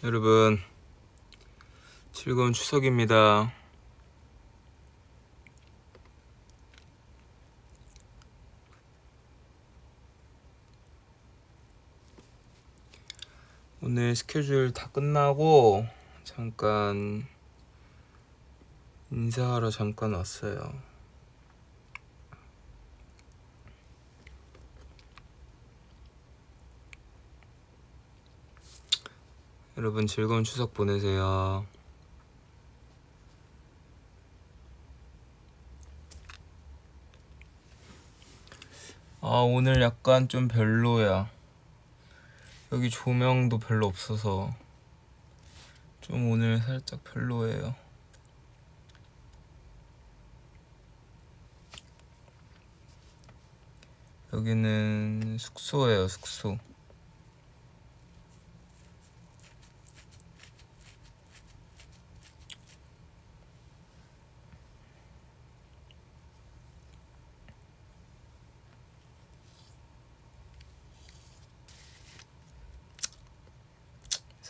여러분, 즐거운 추석입니다. 오늘 스케줄 다 끝나고 잠깐 인사하러 잠깐 왔어요. 여러분, 즐거운 추석 보내세요. 오늘 약간 좀 별로야. 여기 조명도 별로 없어서 좀 오늘 살짝 별로예요. 여기는 숙소예요, 숙소.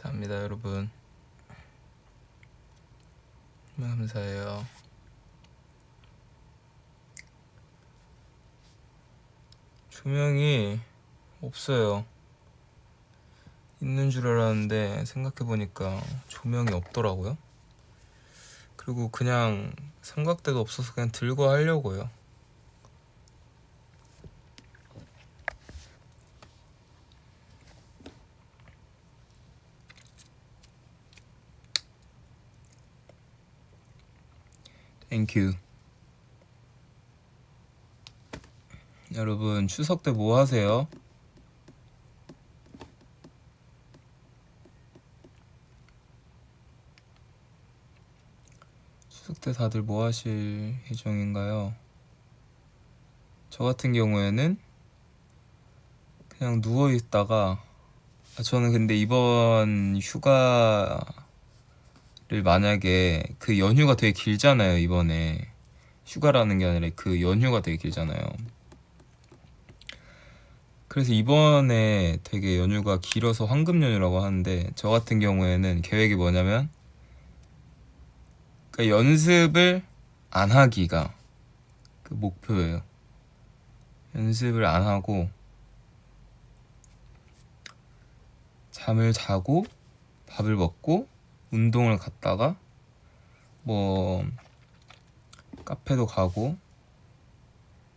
감사합니다, 여러분. 감사해요. 조명이 없어요. 있는 줄 알았는데 생각해보니까 조명이 없더라고요. 그리고 그냥 삼각대도 없어서 그냥 들고 하려고요. 땡큐. 여러분, 추석 때 뭐 하세요? 추석 때 다들 뭐 하실 예정인가요? 저 같은 경우에는 그냥 누워 있다가 저는 근데 이번 휴가를 만약에 그 연휴가 되게 길잖아요. 이번에 휴가라는 게 아니라 그 연휴가 되게 길잖아요. 그래서 이번에 되게 연휴가 길어서 황금 연휴라고 하는데, 저 같은 경우에는 계획이 뭐냐면 그러니까 연습을 안 하기가 그 목표예요. 연습을 안 하고 잠을 자고 밥을 먹고 운동을 갔다가 뭐 카페도 가고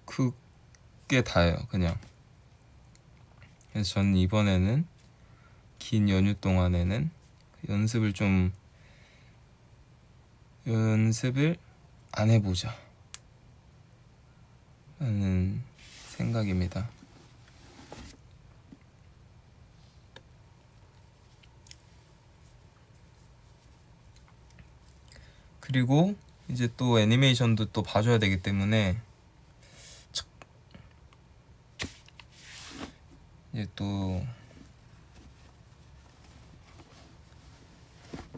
그게 다예요, 그냥. 그래서 저는 이번에는 긴 연휴 동안에는 연습을 안 해보자 라는 생각입니다. 그리고 이제 또 애니메이션도 또 봐줘야 되기 때문에 이제 또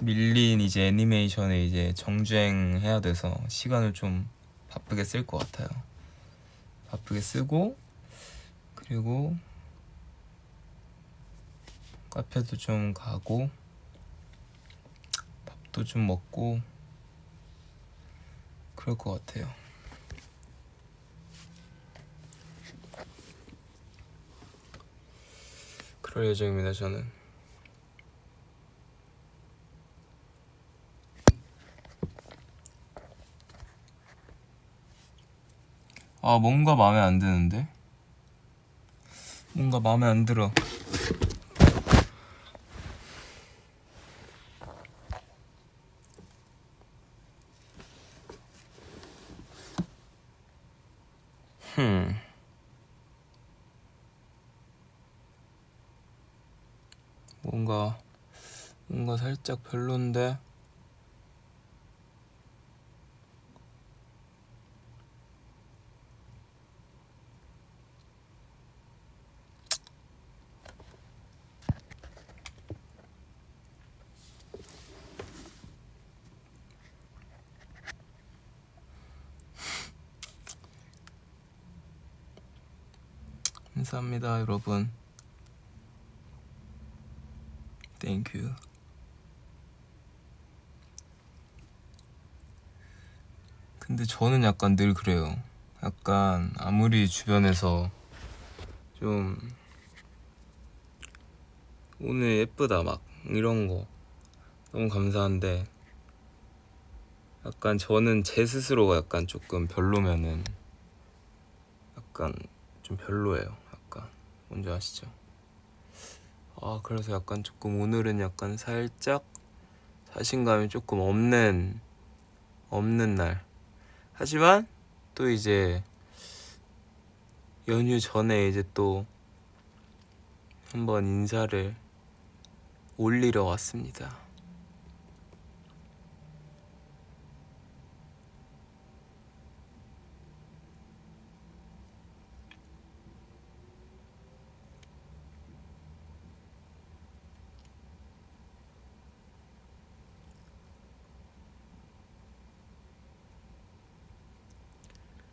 밀린 이제 애니메이션에 이제 정주행해야 돼서 시간을 좀 바쁘게 쓸 것 같아요. 바쁘게 쓰고, 그리고 카페도 좀 가고 밥도 좀 먹고 그럴 것 같아요. 그럴 예정입니다, 저는. 뭔가 마음에 안 드는데? 뭔가 마음에 안 들어. 뭔가 살짝 별론데? 감사합니다, 여러분. 땡큐. 근데 저는 약간 늘 그래요. 약간 아무리 주변에서 좀 오늘 예쁘다 막 이런 거 너무 감사한데 약간 저는 제 스스로가 약간 조금 별로면은 약간 좀 별로예요. 약간 뭔지 아시죠? 그래서 약간 조금 오늘은 약간 살짝 자신감이 조금 없는 날. 하지만 또 이제 연휴 전에 이제 또 한번 인사를 올리러 왔습니다.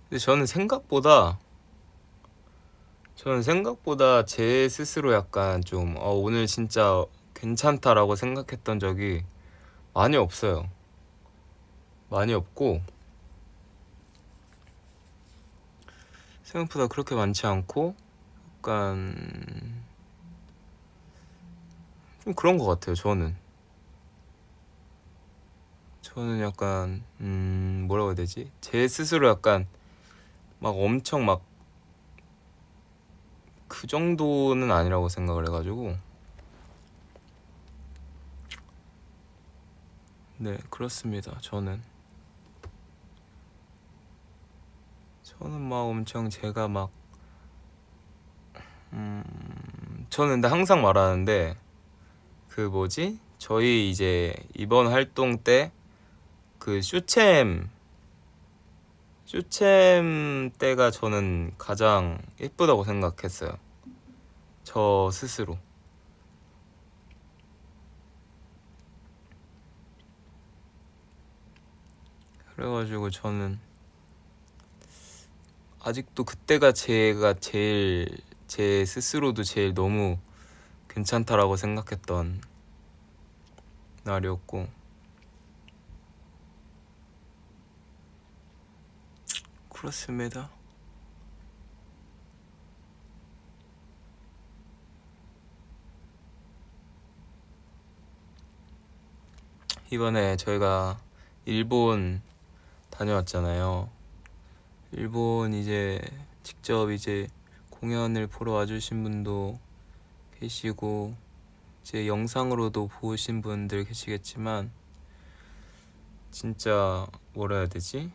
근데 저는 생각보다 제 스스로 약간 좀 오늘 진짜 괜찮다라고 생각했던 적이 많이 없어요. 많이 없고 생각보다 그렇게 많지 않고 약간 좀 그런 것 같아요. 저는 약간 뭐라고 해야 되지? 제 스스로 약간 막 엄청 막 그 정도는 아니라고 생각을 해가지고 네 그렇습니다. 저는 막 엄청 제가 막 저는 근데 항상 말하는데 그 뭐지? 저희 이제 이번 활동 때 그 쇼챔 때가 저는 가장 예쁘다고 생각했어요. 저 스스로. 그래가지고 저는 아직도 그때가 제일 제 스스로도 제일 너무 괜찮다라고 생각했던 날이었고 그렇습니다. 이번에 저희가 일본 다녀왔잖아요. 일본 이제 직접 이제 공연을 보러 와주신 분도 계시고 이제 영상으로도 보신 분들 계시겠지만 진짜 뭐라 해야 되지?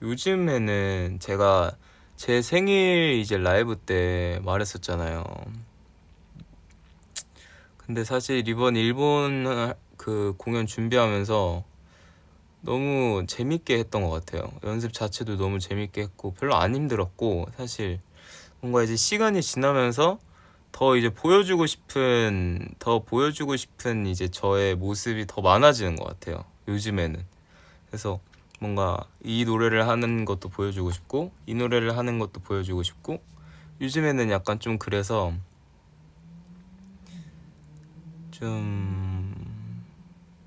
요즘에는 제가 제 생일 이제 라이브 때 말했었잖아요. 근데 사실 이번 일본 그 공연 준비하면서 너무 재밌게 했던 것 같아요. 연습 자체도 너무 재밌게 했고 별로 안 힘들었고 사실 뭔가 이제 시간이 지나면서 더 보여주고 싶은 이제 저의 모습이 더 많아지는 것 같아요. 요즘에는. 그래서 뭔가 이 노래를 하는 것도 보여주고 싶고 이 노래를 하는 것도 보여주고 싶고 요즘에는 약간 좀 그래서 좀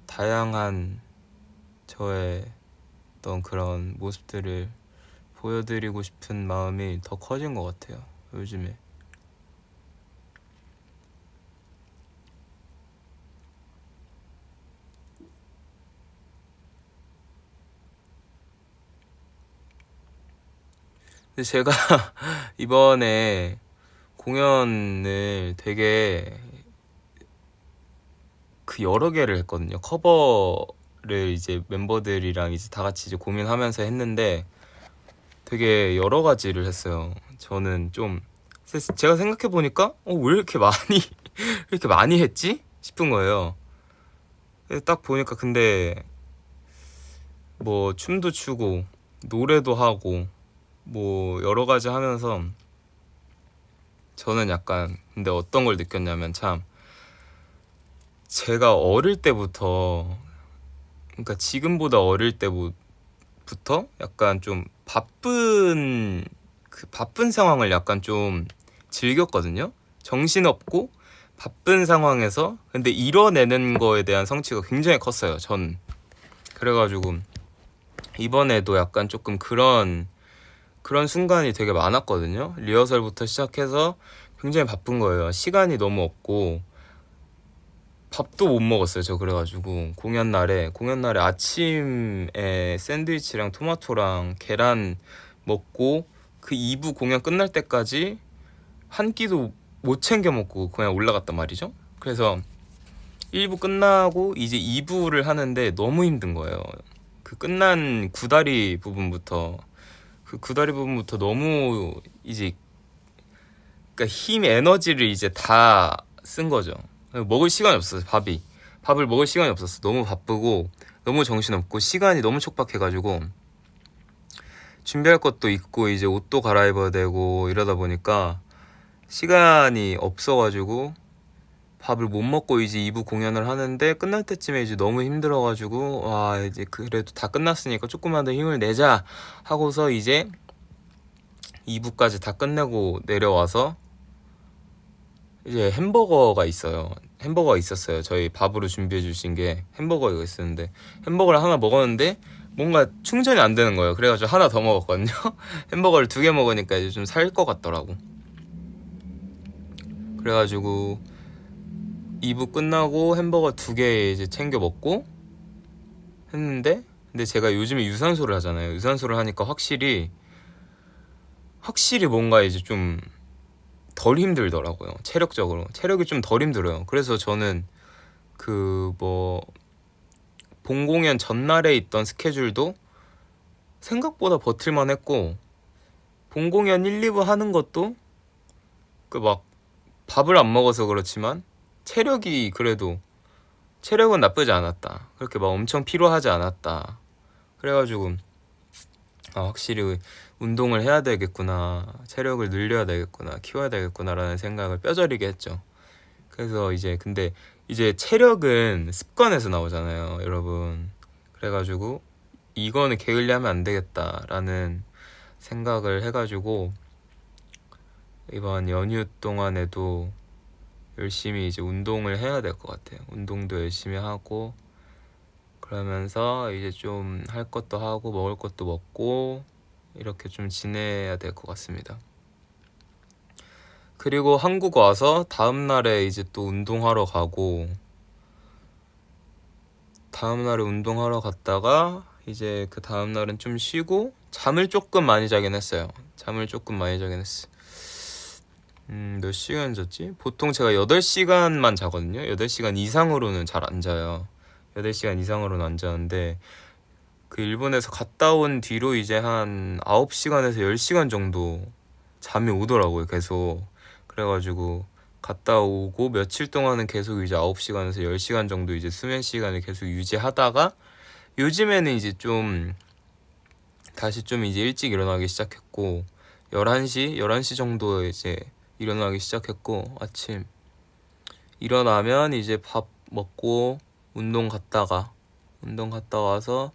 다양한 저의 어떤 그런 모습들을 보여드리고 싶은 마음이 더 커진 것 같아요. 요즘에. 근데 제가 이번에 공연을 되게 그 여러 개를 했거든요. 커버를 이제 멤버들이랑 이제 다 같이 이제 고민하면서 했는데 되게 여러 가지를 했어요. 저는 좀 제가 생각해 보니까 왜 이렇게 많이 왜 이렇게 많이 했지 싶은 거예요. 그래서 딱 보니까 근데 뭐 춤도 추고 노래도 하고 뭐 여러 가지 하면서 저는 약간 근데 어떤 걸 느꼈냐면 참 제가 어릴 때부터 그러니까 지금보다 어릴 때부터 약간 좀 바쁜 상황을 약간 좀 즐겼거든요. 정신없고 바쁜 상황에서 근데 이뤄내는 거에 대한 성취가 굉장히 컸어요. 전 그래가지고 이번에도 약간 조금 그런 순간이 되게 많았거든요. 리허설부터 시작해서 굉장히 바쁜 거예요. 시간이 너무 없고 밥도 못 먹었어요. 저 그래가지고 공연 날에 아침에 샌드위치랑 토마토랑 계란 먹고 그 2부 공연 끝날 때까지 한 끼도 못 챙겨 먹고 그냥 올라갔단 말이죠. 그래서 1부 끝나고 이제 2부를 하는데 너무 힘든 거예요. 그 끝난 구다리 부분부터 너무 이제 그러니까 힘 에너지를 이제 다 쓴 거죠. 먹을 시간이 없었어요. 밥을 먹을 시간이 없었어. 너무 바쁘고 너무 정신없고 시간이 너무 촉박해가지고 준비할 것도 있고 이제 옷도 갈아입어야 되고 이러다 보니까 시간이 없어가지고 밥을 못 먹고 이제 2부 공연을 하는데 끝날 때쯤에 이제 너무 힘들어가지고 와 이제 그래도 다 끝났으니까 조금만 더 힘을 내자 하고서 이제 2부까지 다 끝내고 내려와서 이제 햄버거가 있었어요. 저희 밥으로 준비해 주신 게 햄버거가 있었는데 햄버거를 하나 먹었는데 뭔가 충전이 안 되는 거예요. 그래가지고 하나 더 먹었거든요. 햄버거를 2개 먹으니까 이제 좀 살 것 같더라고. 그래가지고 2부 끝나고 햄버거 2개 이제 챙겨 먹고 했는데 근데 제가 요즘에 유산소를 하잖아요. 유산소를 하니까 확실히 뭔가 이제 좀 덜 힘들더라고요. 체력이 좀 덜 힘들어요. 그래서 저는 그 뭐 본공연 전날에 있던 스케줄도 생각보다 버틸만 했고 본공연 1, 2부 하는 것도 그 막 밥을 안 먹어서 그렇지만 체력은 나쁘지 않았다. 그렇게 막 엄청 피로하지 않았다. 그래가지고 확실히 운동을 해야 되겠구나, 체력을 늘려야 되겠구나, 키워야 되겠구나라는 생각을 뼈저리게 했죠. 그래서 근데 이제 체력은 습관에서 나오잖아요, 여러분. 그래가지고 이거는 게을리하면 안 되겠다라는 생각을 해가지고 이번 연휴 동안에도 열심히 이제 운동을 해야 될 것 같아요. 운동도 열심히 하고 그러면서 이제 좀 할 것도 하고 먹을 것도 먹고 이렇게 좀 지내야 될 것 같습니다. 그리고 한국 와서 다음날에 이제 또 운동하러 갔다가 이제 그 다음날은 좀 쉬고 잠을 조금 많이 자긴 했어요. 몇 시간 잤지? 보통 제가 8시간만 자거든요. 8시간 이상으로는 잘 안 자요. 8시간 이상으로는 안 자는데 그 일본에서 갔다 온 뒤로 이제 한 9시간에서 10시간 정도 잠이 오더라고요, 계속. 그래가지고 갔다 오고 며칠 동안은 계속 이제 9시간에서 10시간 정도 이제 수면 시간을 계속 유지하다가 요즘에는 이제 좀 다시 좀 이제 일찍 일어나기 시작했고 11시 정도에 이제 일어나기 시작했고 아침 일어나면 이제 밥 먹고 운동 갔다 와서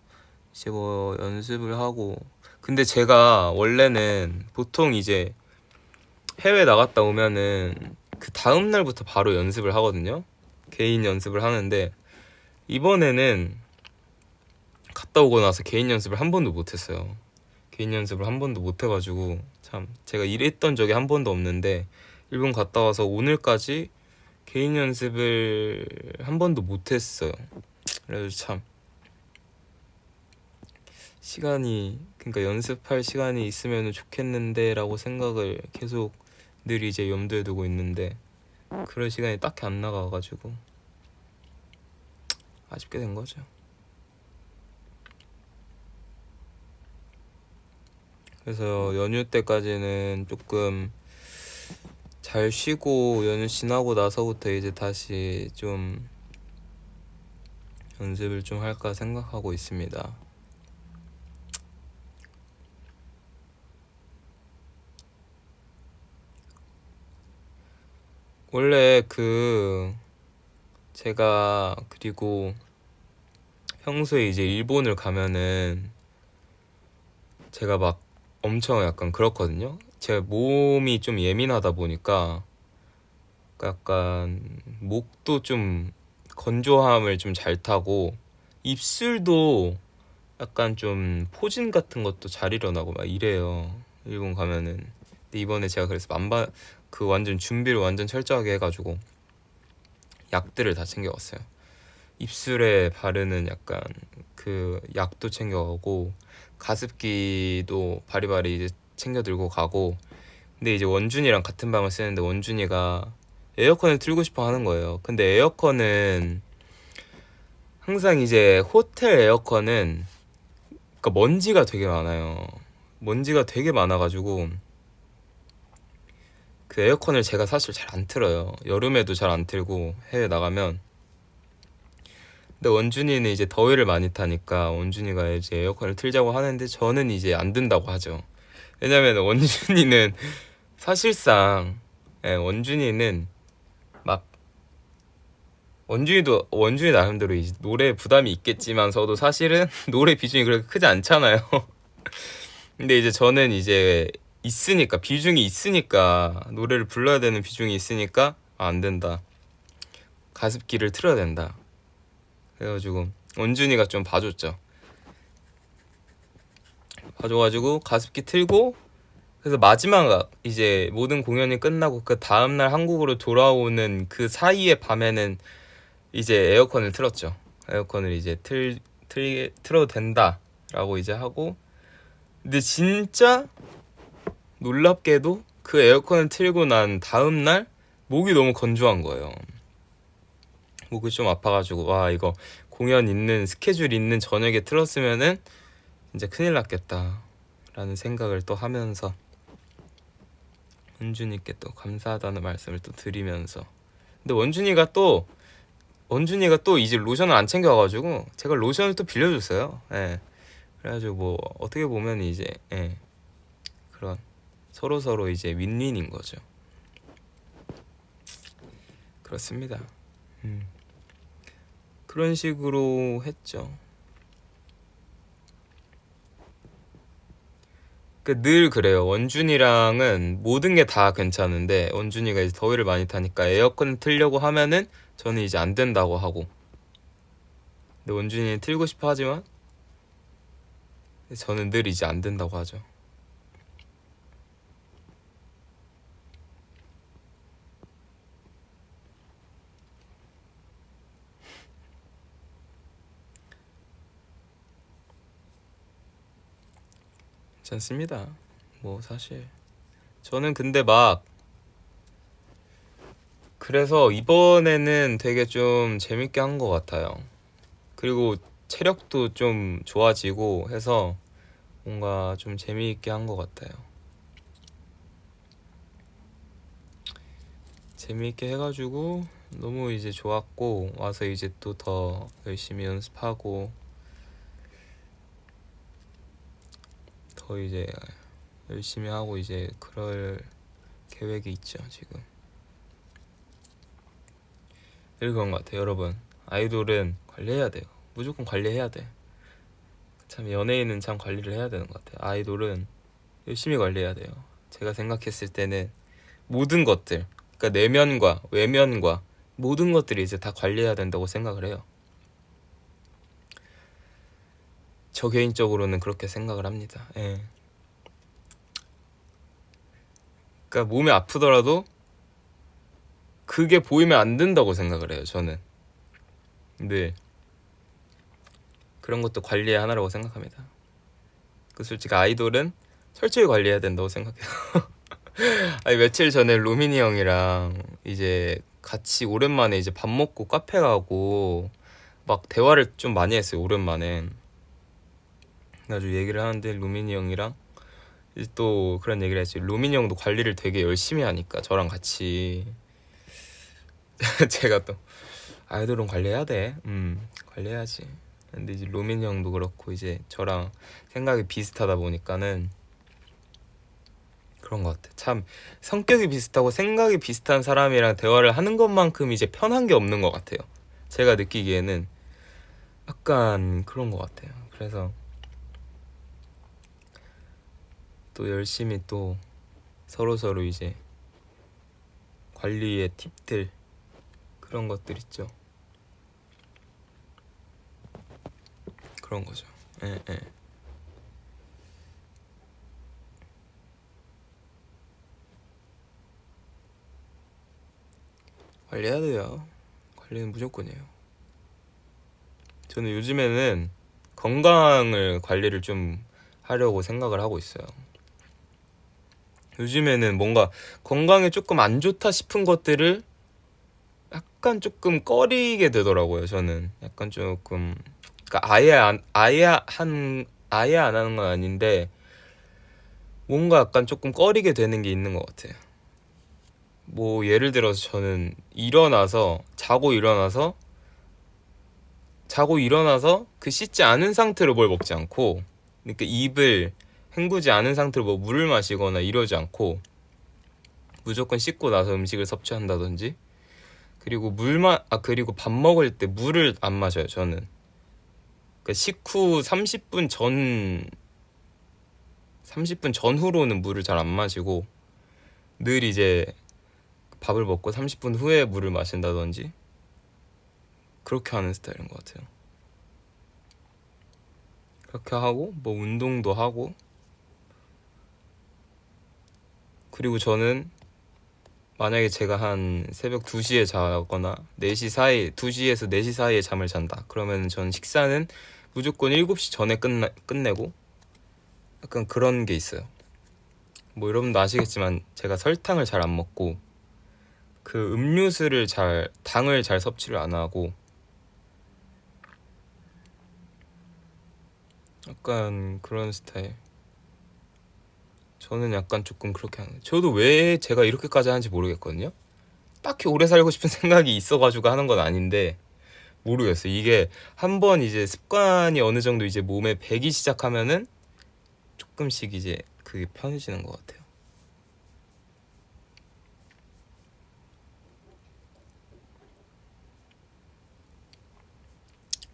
이제 뭐 연습을 하고. 근데 제가 원래는 보통 이제 해외 나갔다 오면은 그 다음 날부터 바로 연습을 하거든요. 개인 연습을 하는데 이번에는 갔다 오고 나서 개인 연습을 한 번도 못 했어요. 개인 연습을 한 번도 못 해가지고 참 제가 이랬던 적이 한 번도 없는데 일본 갔다 와서 오늘까지 개인 연습을 한 번도 못 했어요. 그래서 참 그러니까 연습할 시간이 있으면 좋겠는데 라고 생각을 계속 늘 이제 염두에 두고 있는데 그럴 시간이 딱히 안 나가가지고 아쉽게 된 거죠. 그래서 연휴 때까지는 조금 잘 쉬고 연휴 지나고 나서부터 이제 다시 좀 연습을 좀 할까 생각하고 있습니다. 원래 제가 그리고 평소에 이제 일본을 가면은 제가 막 엄청 약간 그렇거든요. 제 몸이 좀 예민하다 보니까 약간 목도 좀 건조함을 좀 잘 타고 입술도 약간 좀 포진 같은 것도 잘 일어나고 막 이래요. 일본 가면은. 근데 이번에 제가 그래서 그 완전 준비를 완전 철저하게 해가지고 약들을 다 챙겨왔어요. 입술에 바르는 약간 그 약도 챙겨가고 가습기도 바리바리 이제 챙겨 들고 가고. 근데 이제 원준이랑 같은 방을 쓰는데 원준이가 에어컨을 틀고 싶어 하는 거예요. 근데 에어컨은 항상 이제 호텔 에어컨은 그러니까 먼지가 되게 많아요. 먼지가 되게 많아가지고 그 에어컨을 제가 사실 잘 안 틀어요. 여름에도 잘 안 틀고 해외 나가면. 근데 원준이는 이제 더위를 많이 타니까 원준이가 이제 에어컨을 틀자고 하는데 저는 이제 안 든다고 하죠. 왜냐면 원준이는 사실상 원준이는 막 원준이 나름대로 이제 노래 부담이 있겠지만서도 사실은 노래 비중이 그렇게 크지 않잖아요. 근데 이제 저는 이제 있으니까 비중이 있으니까 노래를 불러야 되는 비중이 있으니까 안 된다. 가습기를 틀어야 된다. 그래가지고 원준이가 좀 봐줬죠. 봐줘가지고 가습기 틀고 그래서 마지막 이제 모든 공연이 끝나고 그 다음날 한국으로 돌아오는 그 사이의 밤에는 이제 에어컨을 틀었죠. 에어컨을 이제 틀어도 된다라고 이제 하고 근데 진짜 놀랍게도 그 에어컨을 틀고 난 다음날 목이 너무 건조한 거예요. 목이 좀 아파가지고 와 이거 공연 있는 스케줄 있는 저녁에 틀었으면은 진짜 큰일 났겠다 라는 생각을 또 하면서 원준이께 또 감사하다는 말씀을 또 드리면서 근데 원준이가 또 이제 로션을 안 챙겨와가지고 제가 로션을 또 빌려줬어요. 예. 그래가지고 뭐 어떻게 보면 이제 그런 서로 이제 윈윈인 거죠. 그렇습니다. 그런 식으로 했죠. 늘 그래요. 원준이랑은 모든 게 다 괜찮은데 원준이가 이제 더위를 많이 타니까 에어컨 틀려고 하면은 저는 이제 안 된다고 하고 근데 원준이는 틀고 싶어 하지만 저는 늘 이제 안 된다고 하죠. 괜찮습니다. 뭐 사실 저는 근데 막 그래서 이번에는 되게 좀 재밌게 한 것 같아요. 그리고 체력도 좀 좋아지고 해서 뭔가 좀 재미있게 한 것 같아요. 재미있게 해가지고 너무 이제 좋았고 와서 이제 또 더 열심히 연습하고 더 이제 열심히 하고 이제 그럴 계획이 있죠 지금. 그런 것 같아요 여러분. 아이돌은 관리해야 돼요. 무조건 관리해야 돼. 참 연예인은 참 관리를 해야 되는 것 같아요. 아이돌은 열심히 관리해야 돼요. 제가 생각했을 때는 모든 것들 그러니까 내면과 외면과 모든 것들이 이제 다 관리해야 된다고 생각을 해요. 저 개인적으로는 그렇게 생각을 합니다. 예. 그러니까 몸이 아프더라도 그게 보이면 안 된다고 생각을 해요. 저는 늘 그런 것도 관리의 하나라고 생각합니다. 솔직히 아이돌은 철저히 관리해야 된다고 생각해요. 아니 며칠 전에 로민이 형이랑 이제 같이 오랜만에 이제 밥 먹고 카페 가고 막 대화를 좀 많이 했어요. 오랜만에. 그래가지고 얘기를 하는데 루민이 형이랑 이제 또 그런 얘기를 했지. 루민이 형도 관리를 되게 열심히 하니까 저랑 같이 제가 또 아이돌은 관리해야 돼. 관리해야지. 근데 이제 루민이 형도 그렇고 이제 저랑 생각이 비슷하다 보니까는 그런 것 같아. 참 성격이 비슷하고 생각이 비슷한 사람이랑 대화를 하는 것만큼 이제 편한 게 없는 것 같아요. 제가 느끼기에는 약간 그런 것 같아요. 그래서 또 열심히 또 서로 이제 관리의 팁들 그런 것들 있죠. 그런 거죠. 예, 예. 관리해야 돼요. 관리는 무조건이에요. 저는 요즘에는 건강을 관리를 좀 하려고 생각을 하고 있어요. 요즘에는 뭔가 건강에 조금 안 좋다 싶은 것들을 약간 조금 꺼리게 되더라고요. 저는 약간 조금, 그러니까 아예 안 하는 건 아닌데 뭔가 약간 조금 꺼리게 되는 게 있는 것 같아요. 뭐 예를 들어서 저는 자고 일어나서 그 씻지 않은 상태로 뭘 먹지 않고, 그러니까 입을 헹구지 않은 상태로 뭐 물을 마시거나 이러지 않고 무조건 씻고 나서 음식을 섭취한다든지, 그리고 그리고 밥 먹을 때 물을 안 마셔요, 저는. 그러니까 식후 30분 전후로는 물을 잘 안 마시고, 늘 이제 밥을 먹고 30분 후에 물을 마신다든지 그렇게 하는 스타일인 것 같아요. 그렇게 하고 뭐 운동도 하고, 그리고 저는 만약에 제가 한 새벽 2시에 자거나 4시 사이, 2시에서 4시 사이에 잠을 잔다, 그러면 저는 식사는 무조건 7시 전에 끝내고, 약간 그런 게 있어요. 뭐 여러분도 아시겠지만 제가 설탕을 잘 안 먹고 그 당을 잘 섭취를 안 하고, 약간 그런 스타일. 저는 약간 조금 그렇게 하는, 저도 왜 제가 이렇게까지 하는지 모르겠거든요. 딱히 오래 살고 싶은 생각이 있어가지고 하는 건 아닌데 모르겠어요. 이게 한번 이제 습관이 어느 정도 이제 몸에 배기 시작하면은 조금씩 이제 그게 편해지는 것 같아요.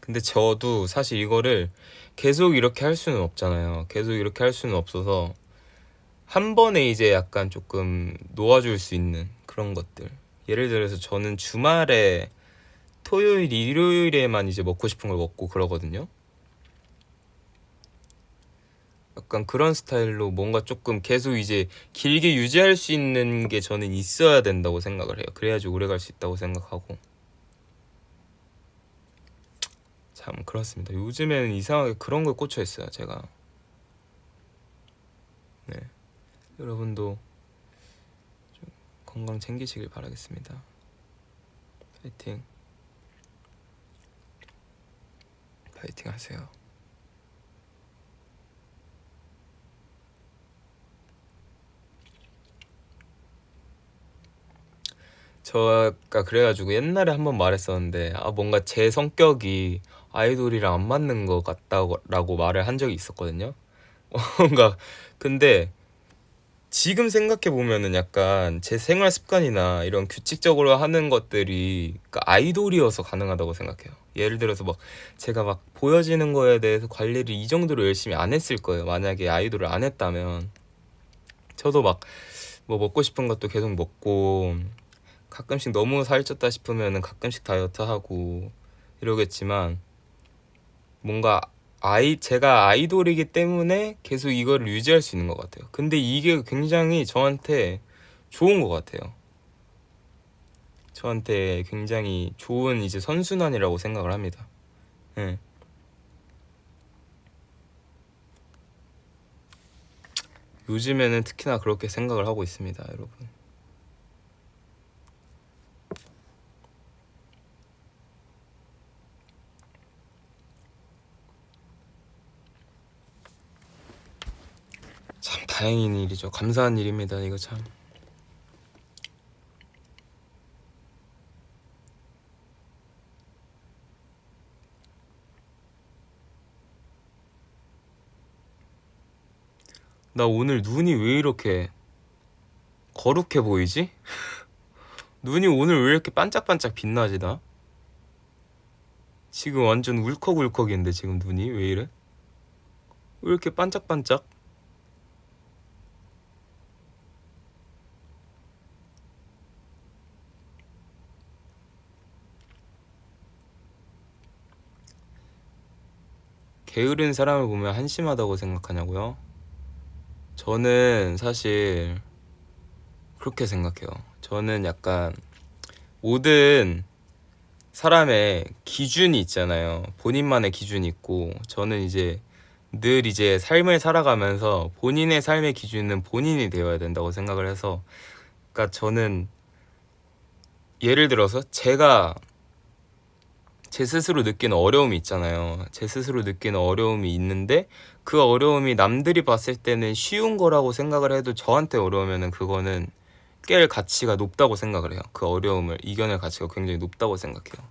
근데 저도 사실 이거를 계속 이렇게 할 수는 없잖아요. 계속 이렇게 할 수는 없어서 한 번에 이제 약간 조금 놓아줄 수 있는 그런 것들. 예를 들어서 저는 주말에 토요일, 일요일에만 이제 먹고 싶은 걸 먹고 그러거든요. 약간 그런 스타일로 뭔가 조금 계속 이제 길게 유지할 수 있는 게 저는 있어야 된다고 생각을 해요. 그래야지 오래 갈 수 있다고 생각하고. 참 그렇습니다. 요즘에는 이상하게 그런 걸 꽂혀 있어요, 제가. 네. 여러분도 건강 챙기시길 바라겠습니다. 파이팅. 파이팅 하세요. 저가 그래가지고 옛날에 한번 말했었는데, 뭔가 제 성격이 아이돌이랑 안 맞는 것 같다고 말을 한 적이 있었거든요. 뭔가 근데 지금 생각해 보면은 약간 제 생활 습관이나 이런 규칙적으로 하는 것들이 그러니까 아이돌이어서 가능하다고 생각해요. 예를 들어서 막 제가 막 보여지는 거에 대해서 관리를 이 정도로 열심히 안 했을 거예요. 만약에 아이돌을 안 했다면. 저도 막 뭐 먹고 싶은 것도 계속 먹고, 가끔씩 너무 살쪘다 싶으면은 가끔씩 다이어트 하고 이러겠지만, 뭔가 제가 아이돌이기 때문에 계속 이거를 유지할 수 있는 것 같아요. 근데 이게 굉장히 저한테 좋은 것 같아요. 저한테 굉장히 좋은 이제 선순환이라고 생각을 합니다. 예. 요즘에는 특히나 그렇게 생각을 하고 있습니다, 여러분. 참 다행인 일이죠. 감사한 일입니다, 이거 참. 나 오늘 눈이 왜 이렇게 거룩해 보이지? 눈이 오늘 왜 이렇게 반짝반짝 빛나지, 나? 지금 완전 울컥울컥인데 지금 눈이 왜 이래? 왜 이렇게 반짝반짝? 게으른 사람을 보면 한심하다고 생각하냐고요? 저는 사실 그렇게 생각해요. 저는 약간 모든 사람의 기준이 있잖아요. 본인만의 기준이 있고, 저는 이제 늘 이제 삶을 살아가면서 본인의 삶의 기준은 본인이 되어야 된다고 생각을 해서, 그러니까 저는 예를 들어서 제가 제 스스로 느끼는 어려움이 있잖아요. 제 스스로 느끼는 어려움이 있는데 그 어려움이 남들이 봤을 때는 쉬운 거라고 생각을 해도 저한테 어려우면은 그거는 깰 가치가 높다고 생각을 해요. 그 어려움을 이겨낼 가치가 굉장히 높다고 생각해요.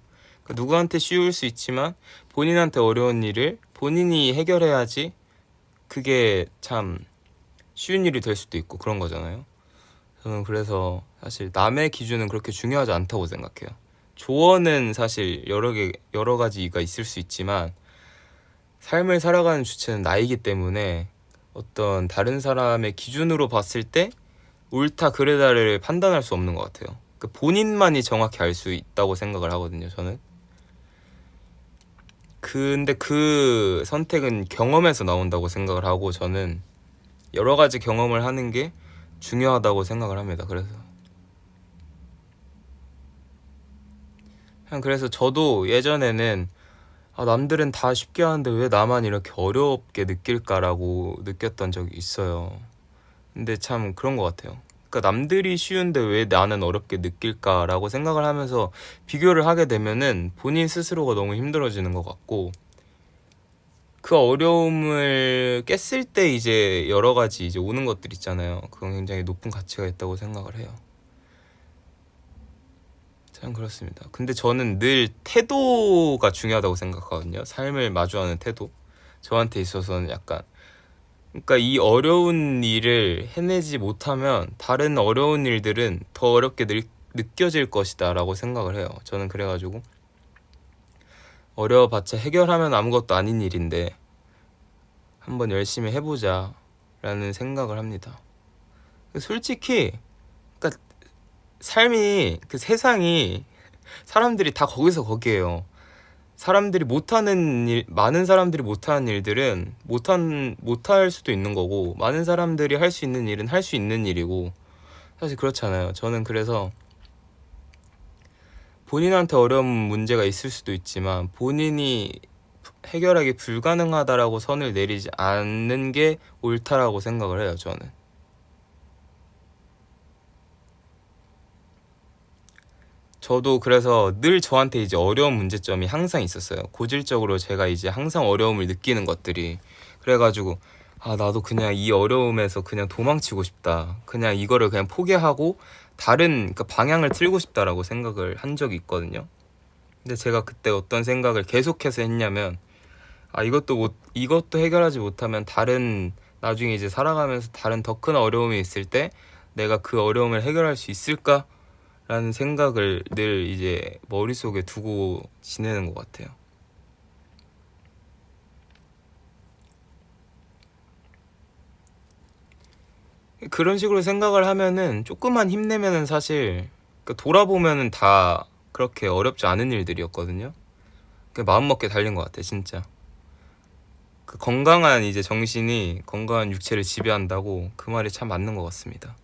그러니까 누구한테 쉬울 수 있지만 본인한테 어려운 일을 본인이 해결해야지 그게 참 쉬운 일이 될 수도 있고 그런 거잖아요. 저는 그래서 사실 남의 기준은 그렇게 중요하지 않다고 생각해요. 조언은 사실 여러 가지가 있을 수 있지만 삶을 살아가는 주체는 나이기 때문에 어떤 다른 사람의 기준으로 봤을 때 옳다 그르다를 판단할 수 없는 것 같아요. 그 본인만이 정확히 알 수 있다고 생각을 하거든요, 저는. 근데 그 선택은 경험에서 나온다고 생각을 하고 저는 여러 가지 경험을 하는 게 중요하다고 생각을 합니다. 그래서 저도 예전에는 남들은 다 쉽게 하는데 왜 나만 이렇게 어렵게 느낄까라고 느꼈던 적이 있어요. 근데 참 그런 것 같아요. 그러니까 남들이 쉬운데 왜 나는 어렵게 느낄까라고 생각을 하면서 비교를 하게 되면은 본인 스스로가 너무 힘들어지는 것 같고 그 어려움을 깼을 때 이제 여러 가지 이제 오는 것들 있잖아요. 그건 굉장히 높은 가치가 있다고 생각을 해요. 참 그렇습니다. 근데 저는 늘 태도가 중요하다고 생각하거든요. 삶을 마주하는 태도. 저한테 있어서는 약간 그러니까 이 어려운 일을 해내지 못하면 다른 어려운 일들은 더 어렵게 느껴질 것이다라고 생각을 해요. 저는 그래가지고 어려워봤자 해결하면 아무것도 아닌 일인데 한번 열심히 해보자 라는 생각을 합니다. 솔직히 그러니까 삶이 그 세상이 사람들이 다 거기서 거기에요. 사람들이 못하는 일, 많은 사람들이 못하는 일들은 못할 수도 있는 거고, 많은 사람들이 할 수 있는 일은 할 수 있는 일이고, 사실 그렇잖아요. 저는 그래서 본인한테 어려운 문제가 있을 수도 있지만, 본인이 해결하기 불가능하다라고 선을 내리지 않는 게 옳다라고 생각을 해요, 저는. 저도 그래서 늘 저한테 이제 어려운 문제점이 항상 있었어요. 고질적으로 제가 이제 항상 어려움을 느끼는 것들이. 그래가지고, 나도 그냥 이 어려움에서 그냥 도망치고 싶다. 그냥 이거를 그냥 포기하고 다른 그 방향을 틀고 싶다라고 생각을 한 적이 있거든요. 근데 제가 그때 어떤 생각을 계속해서 했냐면, 이것도 해결하지 못하면 나중에 이제 살아가면서 다른 더 큰 어려움이 있을 때 내가 그 어려움을 해결할 수 있을까? 라는 생각을 늘 이제 머릿속에 두고 지내는 것 같아요. 그런 식으로 생각을 하면은 조금만 힘내면은 사실 돌아보면은 다 그렇게 어렵지 않은 일들이었거든요. 마음 먹게 달린 것 같아, 진짜. 그 건강한 이제 정신이 건강한 육체를 지배한다고 그 말이 참 맞는 것 같습니다.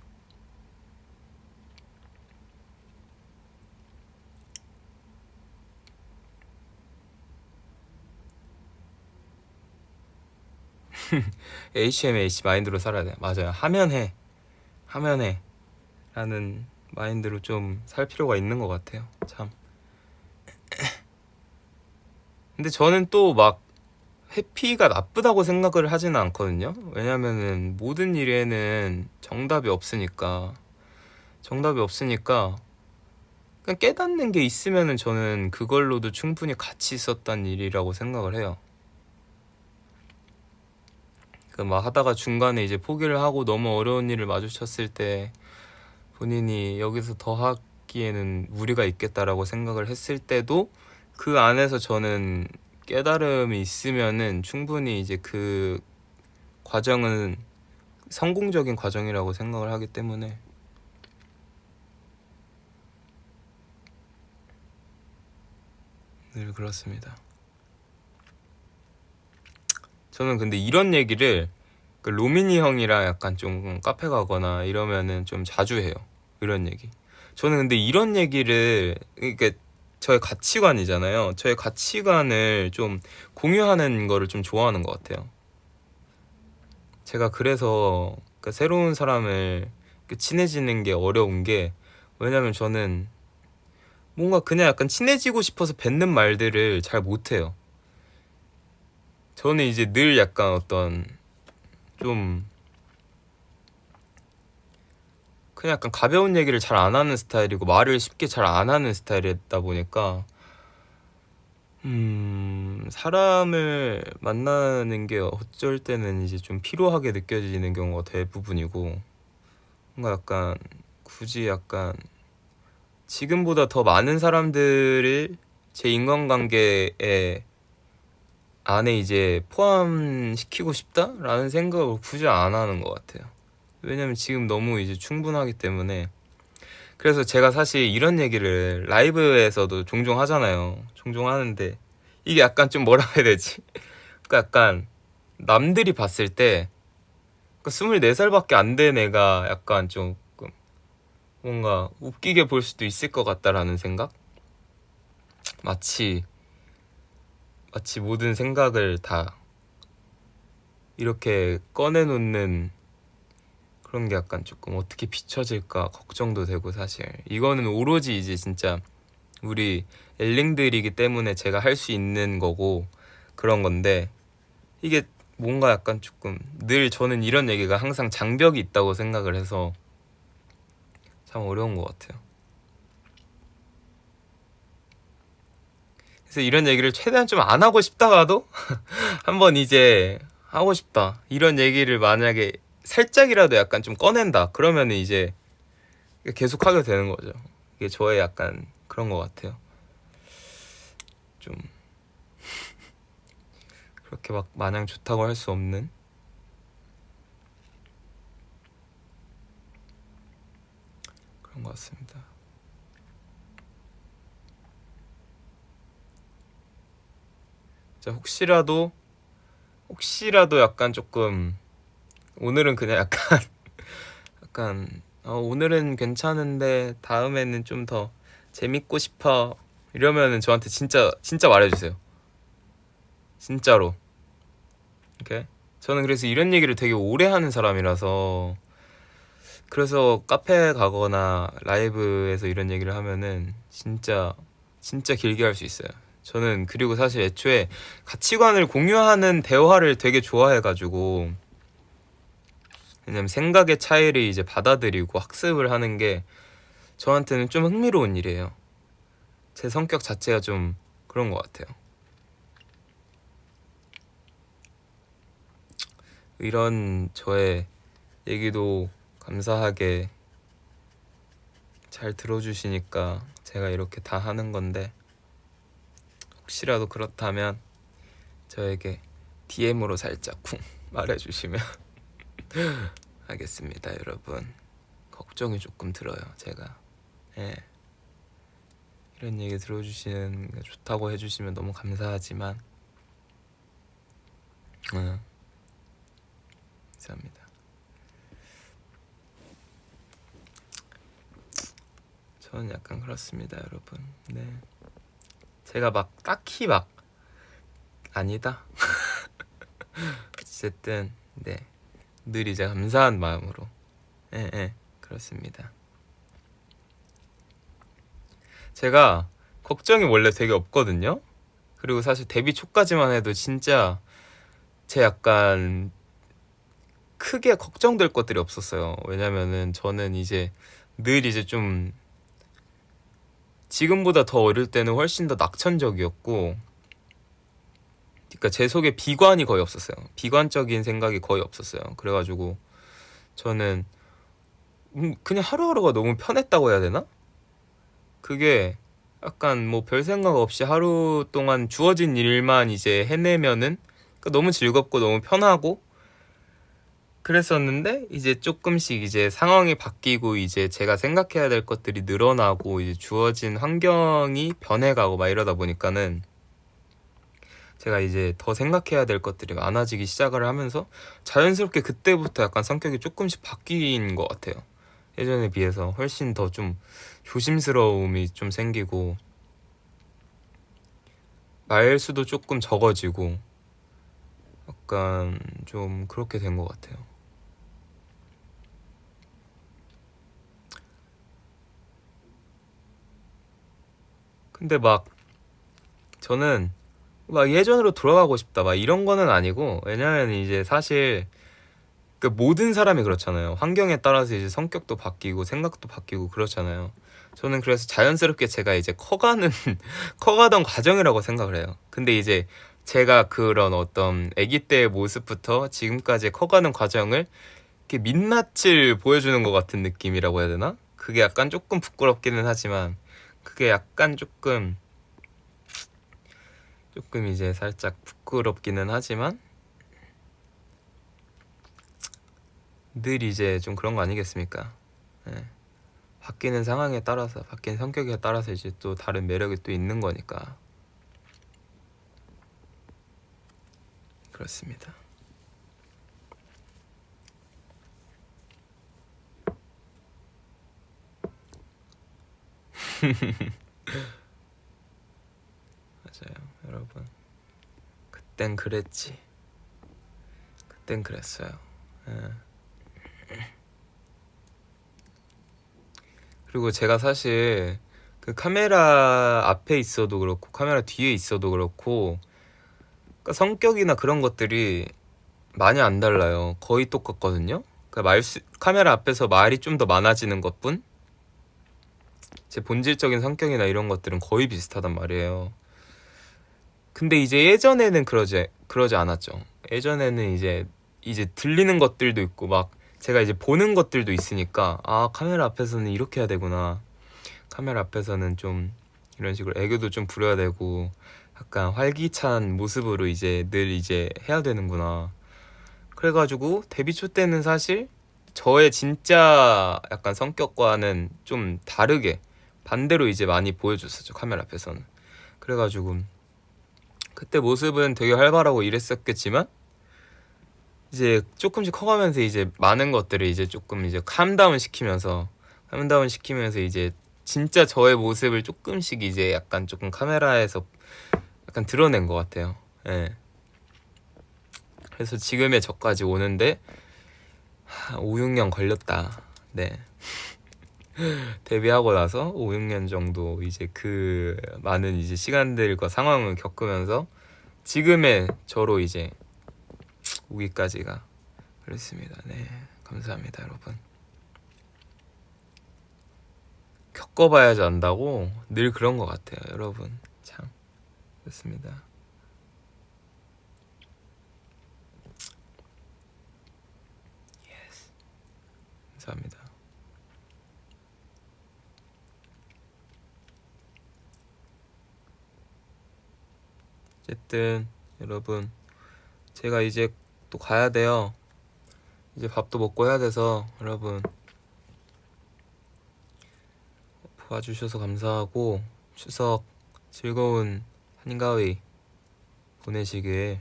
HMH 마인드로 살아야 돼. 맞아요. 하면 해. 라는 마인드로 좀 살 필요가 있는 것 같아요. 참. 근데 저는 또 막 회피가 나쁘다고 생각을 하지는 않거든요. 왜냐면은 모든 일에는 정답이 없으니까 그냥 깨닫는 게 있으면은 저는 그걸로도 충분히 가치 있었던 일이라고 생각을 해요. 그 막 하다가 중간에 이제 포기를 하고 너무 어려운 일을 마주쳤을 때 본인이 여기서 더 하기에는 무리가 있겠다라고 생각을 했을 때도 그 안에서 저는 깨달음이 있으면은 충분히 이제 그 과정은 성공적인 과정이라고 생각을 하기 때문에 늘 그렇습니다. 저는 근데 이런 얘기를 그 로미니 형이랑 약간 좀 카페 가거나 이러면은 좀 자주 해요. 이런 얘기. 저는 근데 이런 얘기를, 그러니까 저의 가치관이잖아요. 저의 가치관을 좀 공유하는 거를 좀 좋아하는 것 같아요. 제가 그래서 그 새로운 사람을 친해지는 게 어려운 게, 왜냐면 저는 뭔가 그냥 약간 친해지고 싶어서 뱉는 말들을 잘 못해요. 저는 이제 늘 약간 어떤 좀 그냥 약간 가벼운 얘기를 잘 안 하는 스타일이고 말을 쉽게 잘 안 하는 스타일이다 보니까 사람을 만나는 게 어쩔 때는 이제 좀 피로하게 느껴지는 경우가 대부분이고, 뭔가 약간 굳이 약간 지금보다 더 많은 사람들을 제 인간관계에 안에 이제 포함시키고 싶다라는 생각을 굳이 안 하는 것 같아요. 왜냐면 지금 너무 이제 충분하기 때문에. 그래서 제가 사실 이런 얘기를 라이브에서도 종종 하잖아요. 종종 하는데 이게 약간 좀 뭐라 해야 되지? 그러니까 약간 남들이 봤을 때 24살밖에 안 된 애가 약간 좀 뭔가 웃기게 볼 수도 있을 것 같다라는 생각? 마치 모든 생각을 다 이렇게 꺼내놓는 그런 게 약간 조금 어떻게 비춰질까 걱정도 되고, 사실 이거는 오로지 이제 진짜 우리 엘링들이기 때문에 제가 할 수 있는 거고 그런 건데, 이게 뭔가 약간 조금 늘 저는 이런 얘기가 항상 장벽이 있다고 생각을 해서 참 어려운 것 같아요. 그래서 이런 얘기를 최대한 좀 안 하고 싶다가도 한번 이제 하고 싶다 이런 얘기를 만약에 살짝이라도 약간 좀 꺼낸다 그러면 이제 계속 하게 되는 거죠. 이게 저의 약간 그런 것 같아요. 좀 그렇게 막 마냥 좋다고 할 수 없는 그런 것 같습니다. 자, 혹시라도 약간 조금 오늘은 그냥 약간 약간 오늘은 괜찮은데 다음에는 좀 더 재밌고 싶어 이러면은 저한테 진짜 말해주세요. 진짜로. 오케이? 저는 그래서 이런 얘기를 되게 오래 하는 사람이라서, 그래서 카페 가거나 라이브에서 이런 얘기를 하면은 진짜 길게 할 수 있어요. 저는 그리고 사실 애초에 가치관을 공유하는 대화를 되게 좋아해가지고, 왜냐면 생각의 차이를 이제 받아들이고 학습을 하는 게 저한테는 좀 흥미로운 일이에요. 제 성격 자체가 좀 그런 것 같아요. 이런 저의 얘기도 감사하게 잘 들어주시니까 제가 이렇게 다 하는 건데, 혹시라도 그렇다면 저에게 DM으로 살짝 쿵 말해주시면 알겠습니다. 여러분, 걱정이 조금 들어요. 제가 이런 얘기 들어주시는 게 좋다고 해주시면 너무 감사하지만 감사합니다. 저는 약간 그렇습니다, 여러분. 네, 제가 막 딱히 막 아니다. 어쨌든 네, 늘 이제 감사한 마음으로 그렇습니다. 제가 걱정이 원래 되게 없거든요. 그리고 사실 데뷔 초까지만 해도 진짜 제 약간 크게 걱정될 것들이 없었어요. 왜냐면은 저는 이제 늘 이제 좀 지금보다 더 어릴 때는 훨씬 더 낙천적이었고, 그러니까 제 속에 비관이 거의 없었어요. 비관적인 생각이 거의 없었어요. 그래가지고 저는 그냥 하루하루가 너무 편했다고 해야 되나? 그게 약간 뭐 별 생각 없이 하루 동안 주어진 일만 이제 해내면은 너무 즐겁고 너무 편하고 그랬었는데, 이제 조금씩 이제 상황이 바뀌고 이제 제가 생각해야 될 것들이 늘어나고 이제 주어진 환경이 변해가고 막 이러다 보니까는 제가 이제 더 생각해야 될 것들이 많아지기 시작을 하면서 자연스럽게 그때부터 약간 성격이 조금씩 바뀐 것 같아요. 예전에 비해서 훨씬 더 좀 조심스러움이 좀 생기고 말수도 조금 적어지고 약간 좀 그렇게 된 것 같아요. 근데 막 저는 막 예전으로 돌아가고 싶다 막 이런 거는 아니고, 왜냐면 이제 사실 그 모든 사람이 그렇잖아요. 환경에 따라서 이제 성격도 바뀌고 생각도 바뀌고 그렇잖아요. 저는 그래서 자연스럽게 제가 이제 커가는 커가던 과정이라고 생각을 해요. 근데 이제 제가 그런 어떤 아기 때의 모습부터 지금까지 커가는 과정을 이렇게 민낯을 보여주는 것 같은 느낌이라고 해야 되나? 그게 약간 조금 부끄럽기는 하지만, 그게 약간 조금 이제 살짝 부끄럽기는 하지만 늘 이제 좀 그런 거 아니겠습니까? 예. 바뀌는 상황에 따라서, 바뀐 성격에 따라서 이제 또 다른 매력이 또 있는 거니까. 그렇습니다. 맞아요, 여러분. 그땐 그랬지. 그땐 그랬어요. 예. 그리고 제가 사실 그 카메라 앞에 있어도 그렇고 카메라 뒤에 있어도 그렇고, 그러니까 성격이나 그런 것들이 많이 안 달라요. 거의 똑같거든요. 그러니까 카메라 앞에서 말이 좀 더 많아지는 것뿐, 제 본질적인 성격이나 이런 것들은 거의 비슷하단 말이에요. 근데 이제 예전에는 그러지 않았죠. 예전에는 이제 들리는 것들도 있고 막 제가 이제 보는 것들도 있으니까, 아, 카메라 앞에서는 이렇게 해야 되구나. 카메라 앞에서는 좀 이런 식으로 애교도 좀 부려야 되고 약간 활기찬 모습으로 이제 늘 이제 해야 되는구나. 그래가지고 데뷔 초 때는 사실 저의 진짜 약간 성격과는 좀 다르게 반대로 이제 많이 보여줬었죠, 카메라 앞에서는. 그래가지고 그때 모습은 되게 활발하고 이랬었겠지만, 이제 조금씩 커가면서 이제 많은 것들을 이제 조금 이제 캄다운 시키면서 이제 진짜 저의 모습을 조금씩 이제 약간 조금 카메라에서 약간 드러낸 것 같아요. 예. 그래서 지금의 저까지 오는데 5, 6년 걸렸다. 네. 데뷔하고 나서 5, 6년 정도 이제 그 많은 이제 시간들과 상황을 겪으면서 지금의 저로 이제 오기까지가 그렇습니다. 네. 감사합니다, 여러분. 겪어봐야지 안다고 늘 그런 것 같아요, 여러분. 참 그렇습니다. 감사합니다. 어쨌든 여러분, 제가 이제 또 가야 돼요. 이제 밥도 먹고 해야 돼서 여러분, 봐주셔서 감사하고 추석 즐거운 한가위 보내시길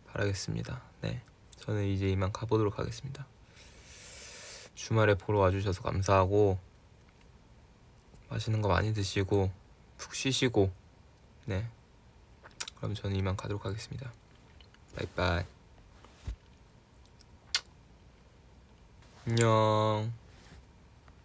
바라겠습니다. 네, 저는 이제 이만 가보도록 하겠습니다. 주말에 보러 와주셔서 감사하고 맛있는 거 많이 드시고 푹 쉬시고, 네, 그럼 저는 이만 가도록 하겠습니다. 바이바이. 안녕.